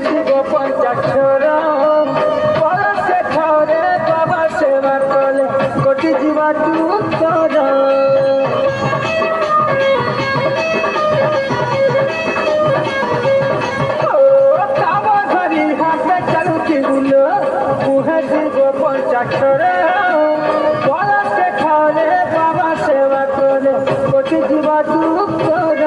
শিব পঞ্চাক্ষর পরশে ঠরে বাবা সেবা কলে কোটি জীবা উত্তর ধরি হাতে চালুকি গুলো মুহে শিব পঞ্চাক্ষর পরশে ঠরে বাবা সেবা কলে কোটি জীবা উত্তর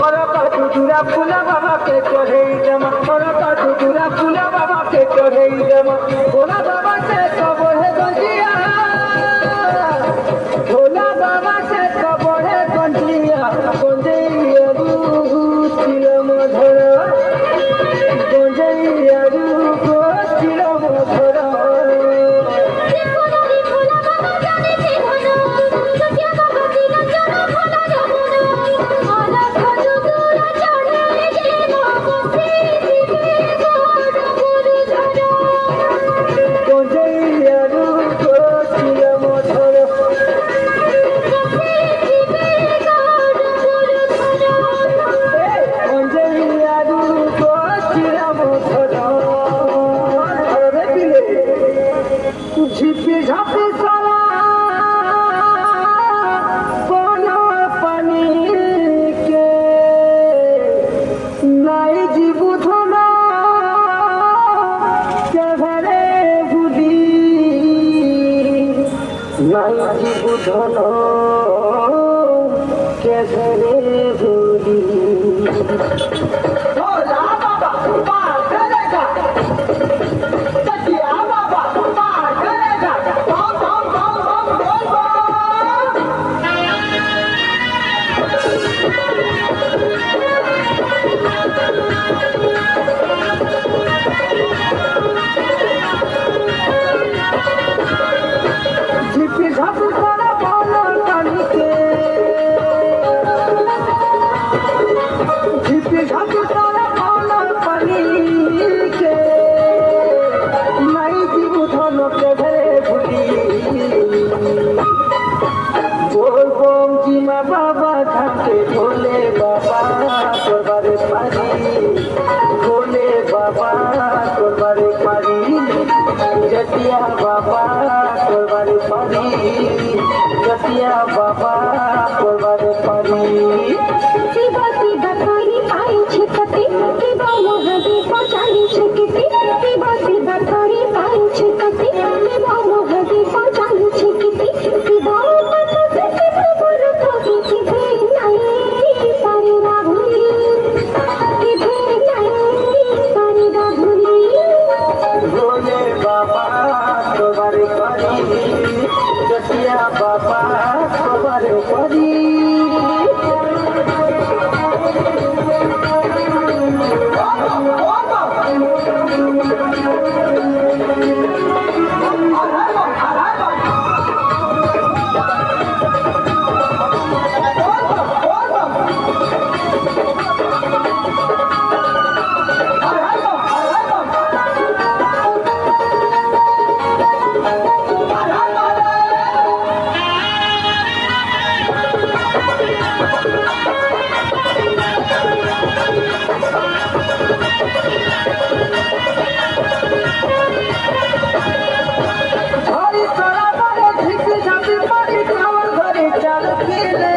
फूला बाबा के चढ़े जमा दूरा फूला बाबा के चढ़े जमा भोला बाबा से कबोहे गंजिया भोला बाबा से कबोहे गंजिया गंजैया रूप चिलम धर गंजैया रूप चिलम धर बुधन के घरे भूली भोला बाबा पार करेगा सचिया बाबा पार करेगा बम बम बम बम बोल झिपी झपी बाबा घाटे भोले बाबा तोबारे पारी भोले बाबा तोबारे पारी जतिया बाबा तोबारे पारी जतिया बाबा तोबारे पारी शिवा शिवा करी पाई छिकती शिवा मोहदी पहुंचाई छिकती शिवा शिवा करी पाई छिकती शिवा मोहदी पहुंचाई छिकती शिवा बाबा खबर पड़ी हरी तोरा बारे झिक झपी पानी खावर घरे चल पीले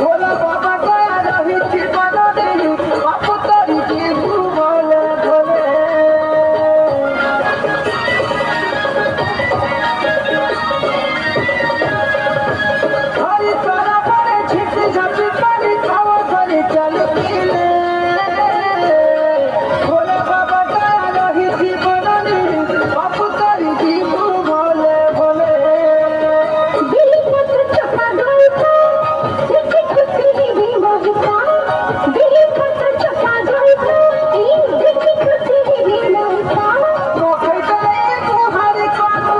भोला बाबा गया रही थी बना देली बाप तोरी जी भूले भोले हरी तोरा बारे झिक झपी पानी खावर घरे चल पीले भोला बाबा गया रही थी बना देली बाप तोरी जी भूले भोले बेलपत्र चपा गलता लिखी खुशी भी मोहता बेलपत्र चपा गलता लिखी खुशी भी मोहता मोखे गए तुम्हारे कानू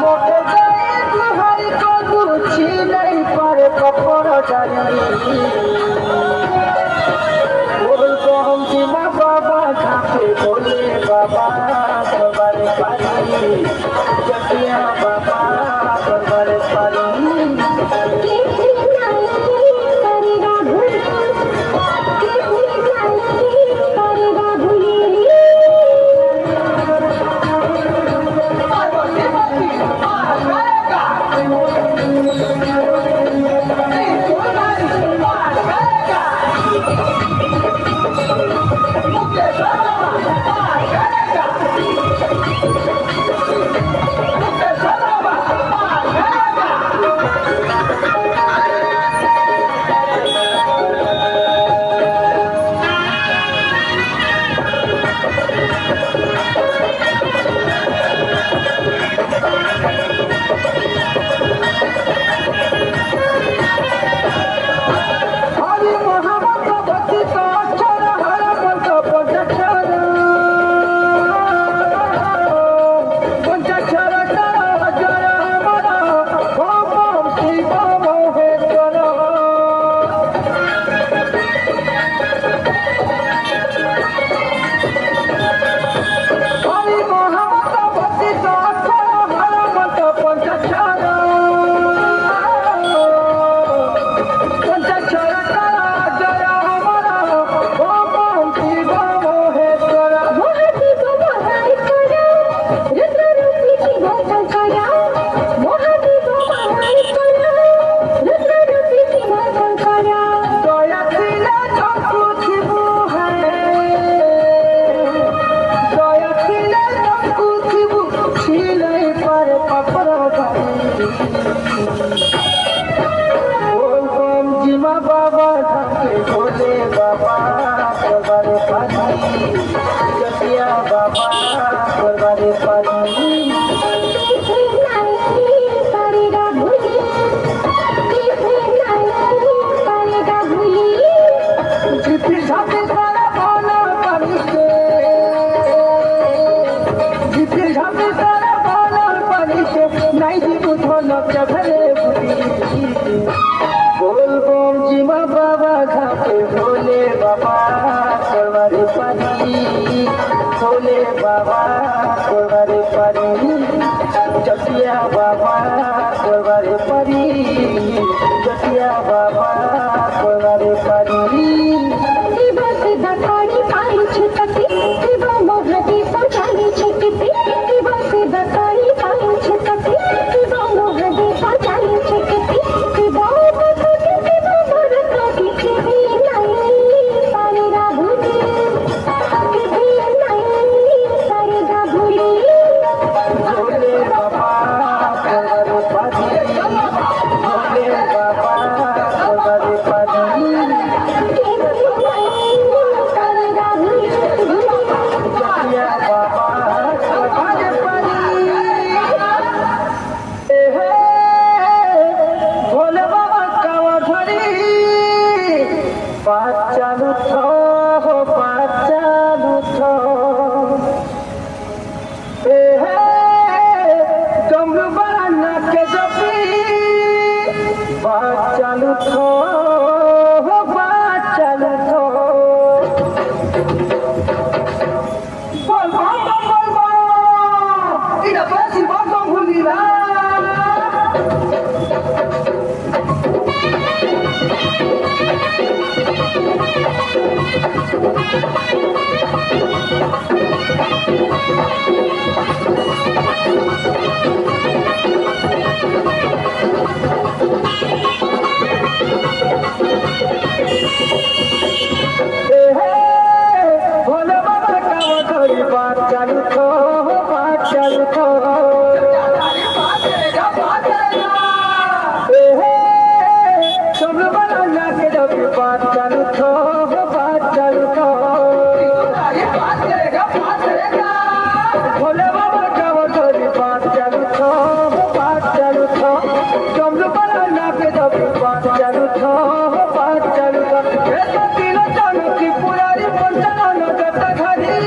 मोखे गए तुम्हारे कानू छीने पर कपड़ डाली बोल को हम सीमा बाबा खाते बोले बाबा तुम्हारे पानी जटिया बाबा तुम्हारे पानी कैसे नाई करेगा भूल कैसे नाई करेगा भूल हरि मोहम्मद भक्ति का अक्षर हर पंच पंचाक्षर पंचाक्षर जय हमारा ओम ओम शिव महेश्वर हरि मोहम्मद भक्ति का अक्षर हर पंच पंचाक्षर पंचाक्षर जय हमारा ओम ओम शिव महेश्वर महादेव महाई करा रुद्र रूपी शिव शंकरा महादेव महाई करा रुद्र रूपी शिव शंकरा दया दिले सबको शिवु है दया दिले सबको शिवु छिले पर पपर गई बोल बम जिमा बाबा धके भोले बाबा परवारे पानी जटिया बाबा परवारे पानी कैसे नाई करेगा भूल कैसे नाई करेगा भूल झिपी झापी सारा भाना पानी से झिपी झापी सारा भाना पानी से नहीं जीवु धनक जभरे बुद्धि बोल बम जिमा बाबा घाटे भोले बाबा करवारे पानी भोले बाबा करवारे पानी जटिया बाबा करवारे पानी जटिया बाबा करवारे पानी शिव शिव करी पाई छुटती शिव मोहती पहुँचाई छुटती शिव शिव करी पाई छुटती शिव मोहती पहुँचाई छुटती शिव मोहती शिव मोहती किसी नहीं करेगा भूल किसी नहीं करेगा भूल भोले बाबा करवारे पानी भोले बाबा करवारे पानी किसी नहीं करेगा भूल जटिया बाबा चालू था के जब बात चालू था बात चालू था भोले बाबा का वो थोड़ी बात चालू था बात चालू था चमलू बना के जब बात चालू था बात चालू था ऐसा तीनों चालू की पुरानी पंचाना गता घरी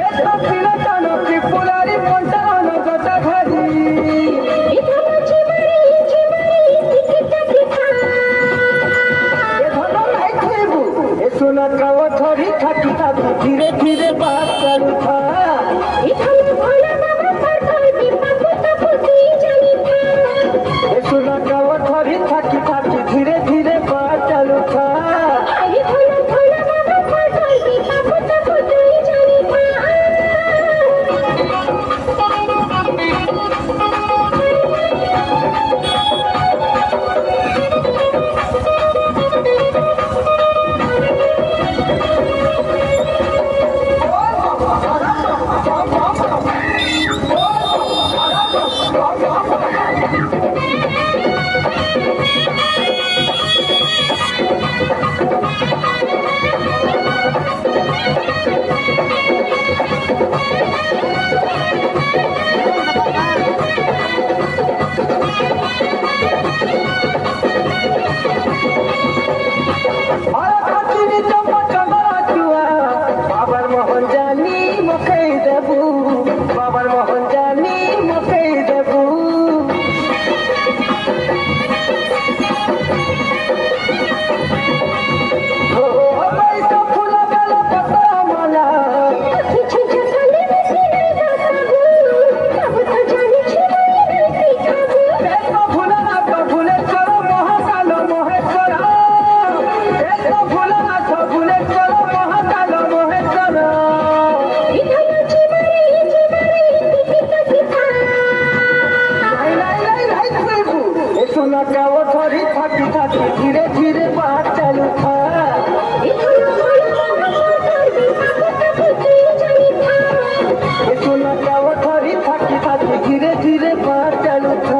ऐसा तीनों चालू की पुरानी पंचाना गता घरी सुना कावा थोड़ी थकी थकी धीरे धीरे बात चालू था सुना कावा थोड़ी थकी थकी धीरे धीरे बात चालू था सुना का वो थोड़ी थकी थकी धीरे धीरे बात चालू था सुना का वो थोड़ी थकी थकी धीरे धीरे बात चालू था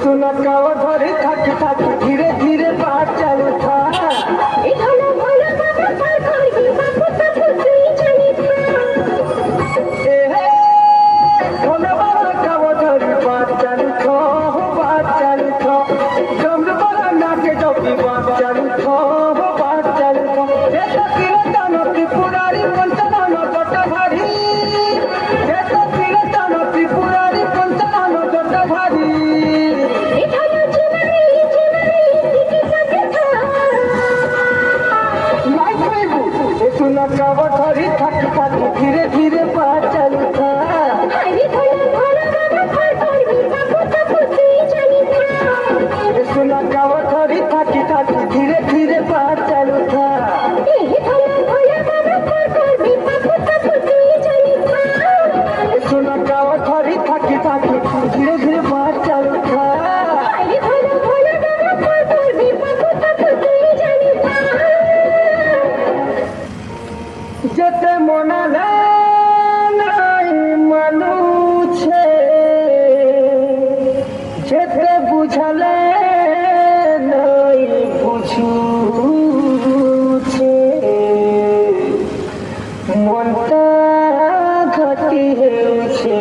सुना का वो थोड़ी थकी थकी धीरे धीरे बात चालू था भोले बाबा का वो थोड़ी बात चालू था बात चालू था चमलू बना के जब बात चालू था बात चालू था ऐसा तीनों चालू की पुरानी पंचाना गता घरी ऐसा तीनों चालू की पुरानी पंचाना गता घरी सुना का वो थोड़ी थकी थकी धीरे धीरे बात चालू था सुना का वो थोड़ी थकी थकी धीरे धीरे बात चालू था सुना का वो थोड़ी थकी थकी धीरे धीरे बात चालू था বুঝালে নাই বুঝুছে মনটা ঘাটি হেউছে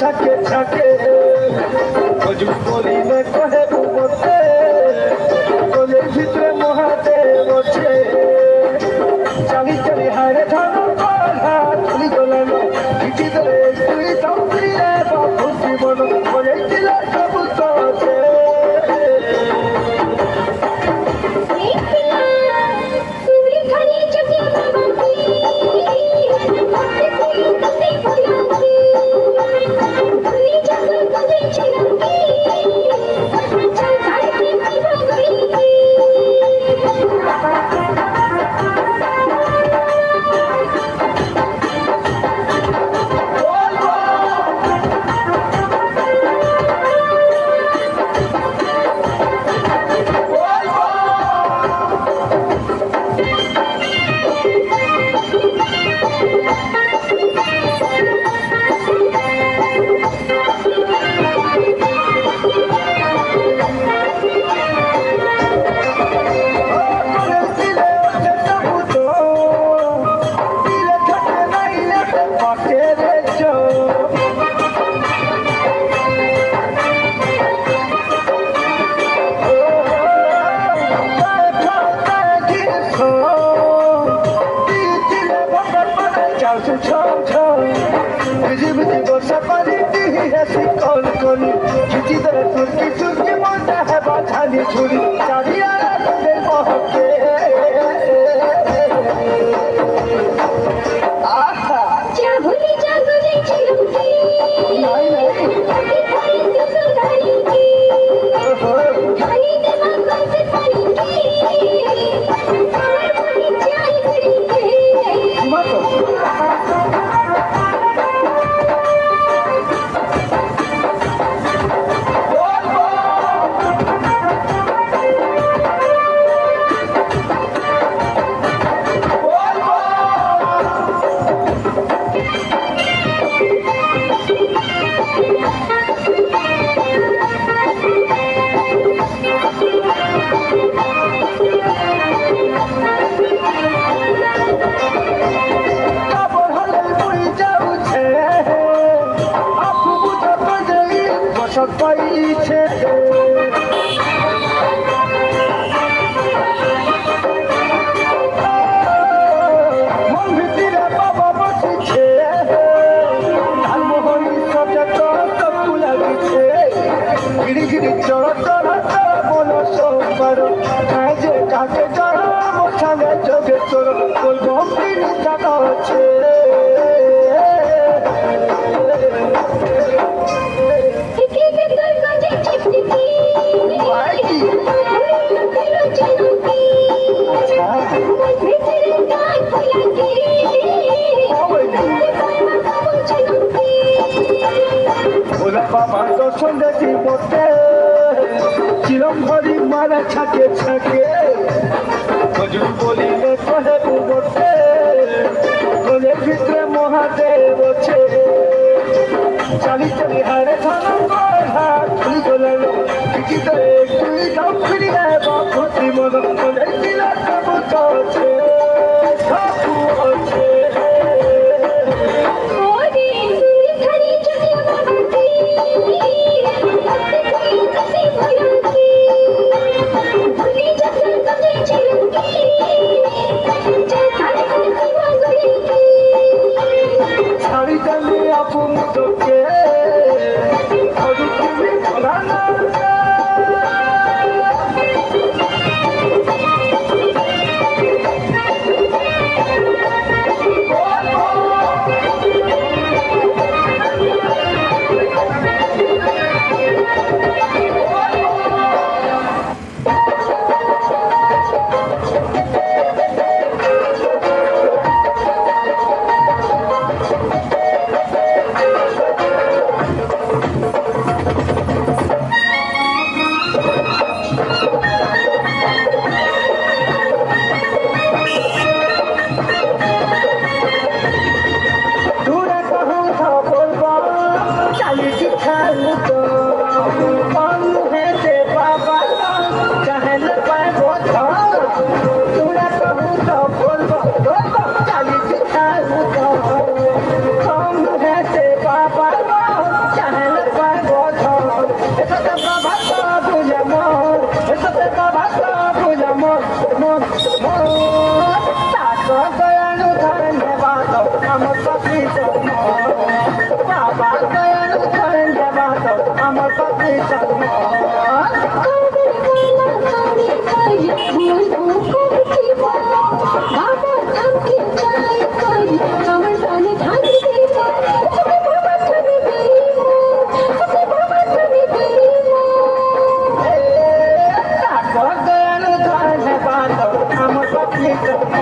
छके छके मजू बोली ने कहे बुमते कोले भितरे महादेव छे चाली चली हारे धानो पाला चली गोलानो किटी दरे तुई तंत्री रे बापू जीवन कोले दिला सब तो छे छुरी चारिया दे बहके आहा क्या भूली जागो जे चिलुकी नहीं नहीं खाई से सुंदरी की ओहो खाई दे मांगो से पानी की और पानी चाय घड़ी के मत পাইছে মন ভিতরে বাবা বসিছে ধানমোহনী সজাত তকু লাগিছে গিরি গিরি চড় চড় মন সোমবার কাজে কাকে চড় মশানে যোগে চড় ওই গম্ভীর জানা আছে বাবার দর্শন দেখি মতে চিরম ভরি মারা ছাকে ছাকে মজুর বলিলে কহে বুমতে কোলে ভিতরে মহাদেব আছে চালি চালি হারে থানা কড়া তুই গোলালো কিটিতে তুই গাও ফিরিয়ে বাপু জীবন কোলে দিলা সব আছে সব আছে ছাড়ি জানি আপু মুখকে ধরি তুমি ধরানা পাখি জন্ম বাবা দয়ালু ধরেন দেবা তো আমার পাখি জন্ম দয়ালু ধরেন দেবা তো আমার পাখি জন্ম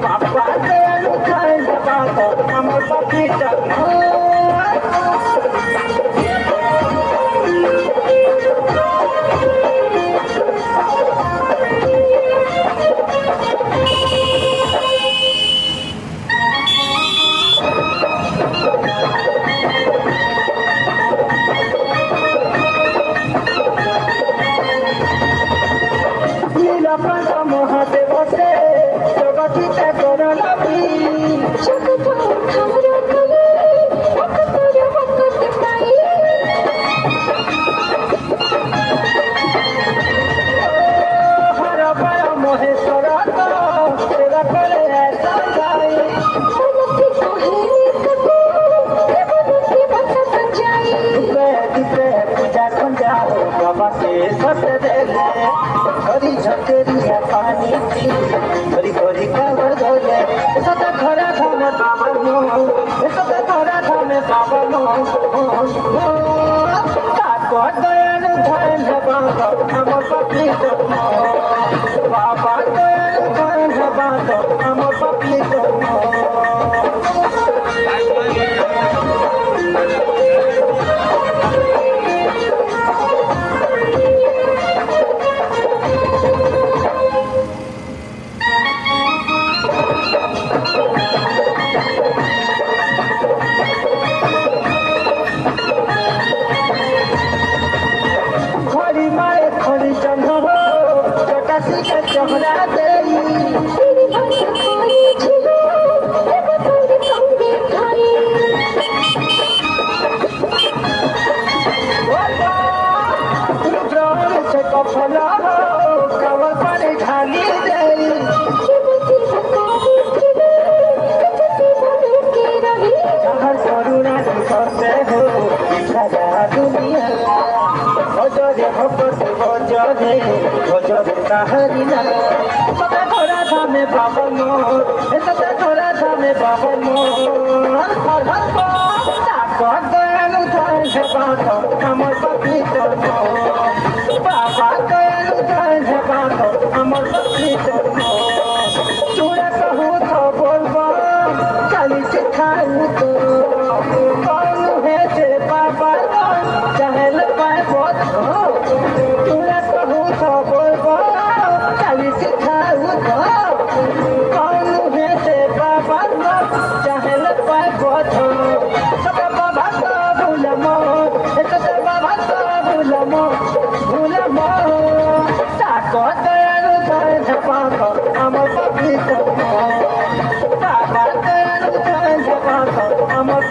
বাবা দয়ালু ধরেন দেবা তো আমার পাখি জন্ম নীলকণ্ঠ মহাদেবতে জগতিতে করলামি হর বর মহেশ্বর সেবা করে যাই দীপে পূজা সন্ধ্যা বাবা কে সতে দেলে ধরি ঝটেরিয়া পানি ধরি ধরি কাগর ধরে সতে ধরা ধামে বাবা সতে ধরা ধামে বাবা কাকর দয়ালু ধরেন বাবা আমার পাপলি জন্ম বাবা দয়ালু ধরেন বাবা আমার পাপলি জন্ম খড়ি মারে খড়ি চন্দ্র চটাশিকে চহরা দেই সে কফল কবর পানি ঢালি দেই যাহার করুণা করতে হো সারা দুনিয়া ভজরে ভক্তি ভজরে ভজরে কাহারি না সদা ধরা ধামে পাবন সদা ধরা ধামে পাবন ডাকর দয়ালু ধরেন সেবা আমার পাখি জন্ম বাবা দয়ালু ধরেন সেবা আমার পাখি জন্ম চূড়া कहू तो बोलबो चाली से खाऊ तो कौन है से बाबा चहल पाए बहुत चूड़ा कहू तो बोलबो चाली से खाऊ तो कौन है से बाबा चहल पाए बहुत सब बाबा तो भूलमो सब बाबा तो भूलमो ताको दयालु धन पाको আমার পাখি জন্ম বাবা দয়ালু ধরেন বাবা আমার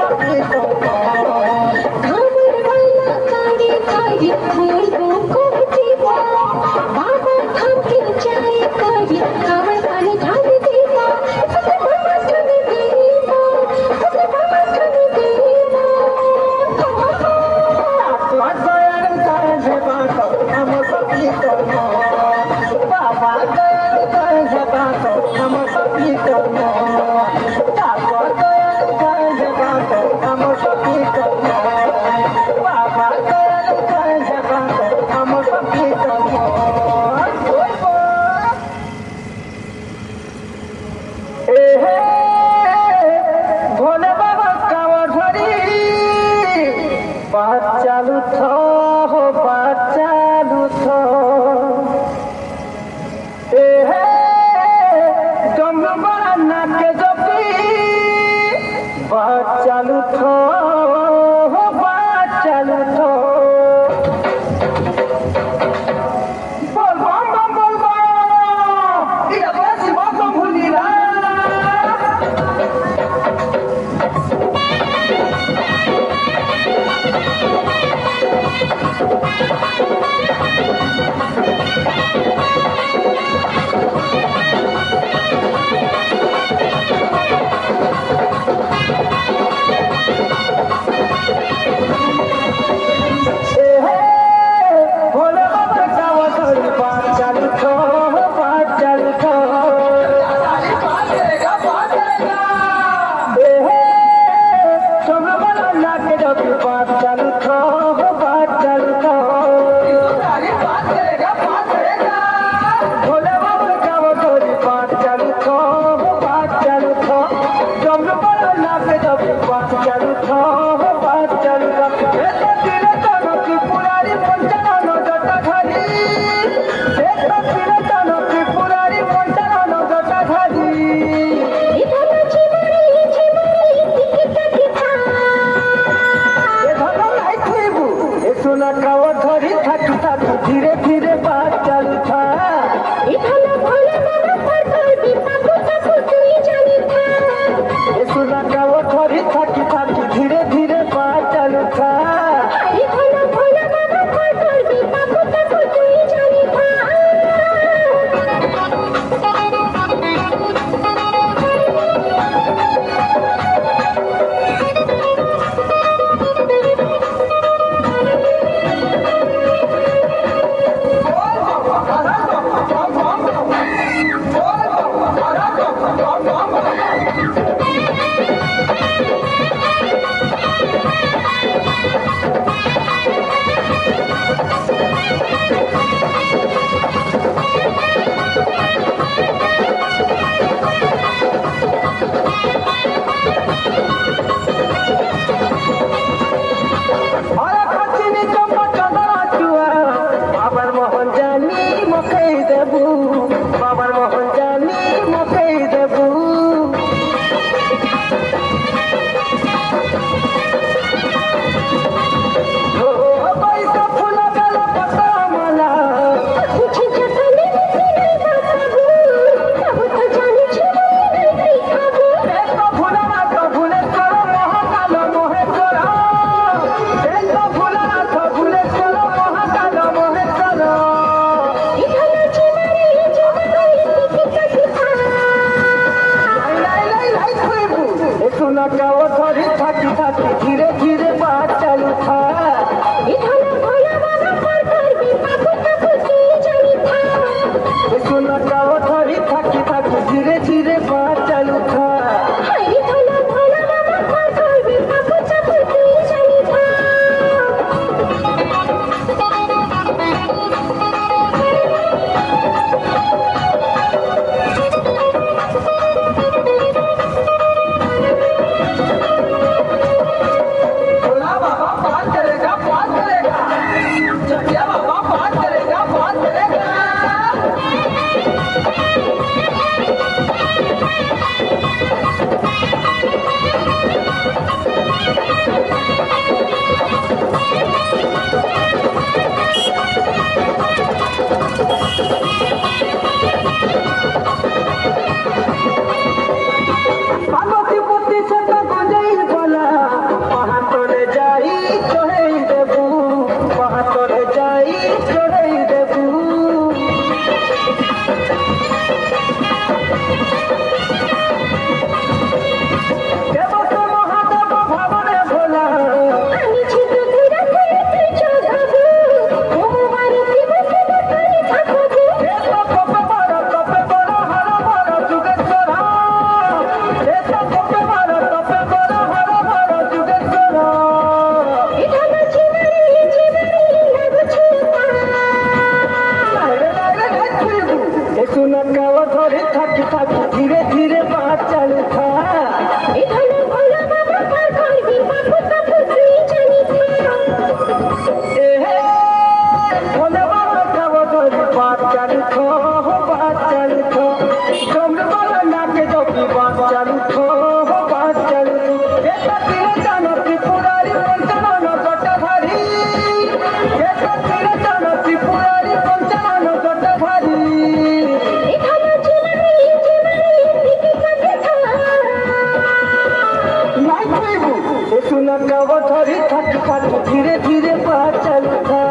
ধরি থাকি থাকি ধীরে ধীরে পা চালু খা আরে ভোলা ভোলা বাবা ভয় করবি বাবু বাবু তুই জানি খা আরে খাচিনি চম্পা চন্দনা চুয়া বাবার মোহন জানি মকেই দেবু বাবার মোহন জানি মকেই দেবু ও পয়সা ফুলা বেলা পাতা মালা কিছু যতনে বুঝি নাই বাবু বাবু তো জানি ছিল নাই খাবো এক ফুলা না তো ভুলেশ্বর মহাকাল মহেশ্বর এক ফুলা না তো ভুলেশ্বর মহাকাল মহেশ্বর এখানে চিমারি চিমারি টিকি খা লাই লাই লাই খুইবু একটু নাকাও ধরি থাকি থাকি ধীরে ধীরে পা চালু খা এখানে ভোলা বাবা ভয় করবি বাবু বাবু তুই জানি খা একটু নাকাও ধরি থাকি থাকি ধীরে ধীরে পা চালু খা আরে ভোলা ভোলা বাবা ভয় করবি বাবু বাবু তুই জানি খা भोला बाबा बात करेगा चटिया बाबा बात करेगा পার্বতী পতি সত গঞ্জাই বলা পাহাড়ে যাই চড়াই দেবু পাহাড়ে যাই চড়াই দেবু দেবত মহাদেব ভবনে ভোলা আমি ছিল ধীরে ধীরে তুই চোখাবো ও বাড়িতে বসে তুই থাকবো এসো কপে বড় হর বড় যুগেশ্বর এসো কপে বড় হর বড় যুগেশ্বর এখানে চিমারি চিমারি লাগছে একটু নাকাও ধরে থাকি থাকি ধীরে ধীরে পা চালু খা এখানে ভোলা বাবা ভয় করবি বাবু বাবু তুই জানি খা এহে ভোলে বাবা খাবো ধরে পা চালু খো পা চালু খো তোমরা বলো নাকে দোকি পা চালু খো পা চালু এটা তিরে জানো ত্রিপুরারি পঞ্চানন জটাধারী এটা তিরে জানো ত্রিপুরারি পঞ্চানন জটাধারী এখানে চিমারি চিমারি টিকি খা নাই খুইবু একটু নাকাও ধরে থাকি থাকি ধীরে ধীরে পা চালু খা